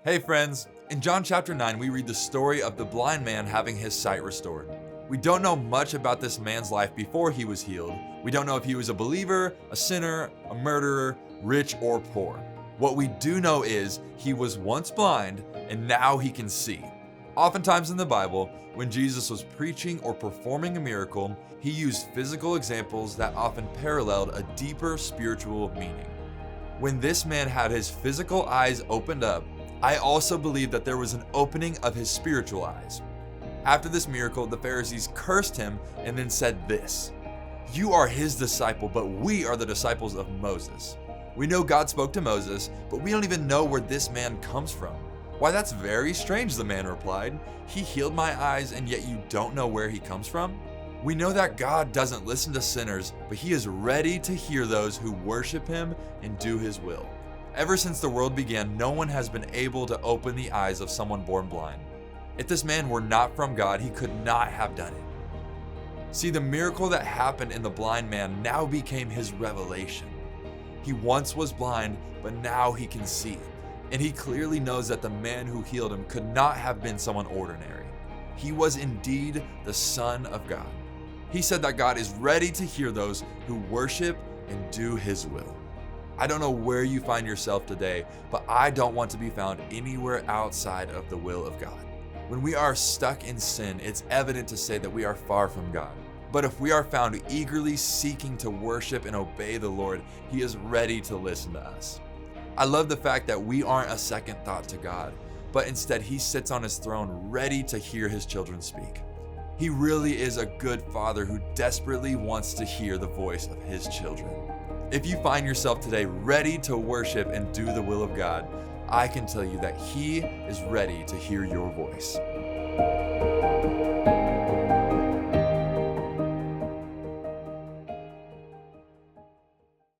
Hey friends, in John chapter 9 we read the story of the blind man having his sight restored. We don't know much about this man's life before he was healed. We don't know if he was a believer, a sinner, a murderer, rich or poor. What we do know is he was once blind and now he can see. Oftentimes in the Bible, when Jesus was preaching or performing a miracle, he used physical examples that often paralleled a deeper spiritual meaning. When this man had his physical eyes opened up, I also believe that there was an opening of his spiritual eyes. After this miracle, the Pharisees cursed him and then said this: "You are his disciple, but we are the disciples of Moses. We know God spoke to Moses, but we don't even know where this man comes from." "Why, that's very strange," the man replied. "He healed my eyes, and yet you don't know where he comes from?" We know that God doesn't listen to sinners, but he is ready to hear those who worship him and do his will. Ever since the world began, no one has been able to open the eyes of someone born blind. If this man were not from God, he could not have done it. See, the miracle that happened in the blind man now became his revelation. He once was blind, but now he can see. And he clearly knows that the man who healed him could not have been someone ordinary. He was indeed the Son of God. He said that God is ready to hear those who worship and do his will. I don't know where you find yourself today, but I don't want to be found anywhere outside of the will of God. When we are stuck in sin, it's evident to say that we are far from God. But if we are found eagerly seeking to worship and obey the Lord, he is ready to listen to us. I love the fact that we aren't a second thought to God, but instead he sits on his throne ready to hear his children speak. He really is a good father who desperately wants to hear the voice of his children. If you find yourself today ready to worship and do the will of God, I can tell you that he is ready to hear your voice.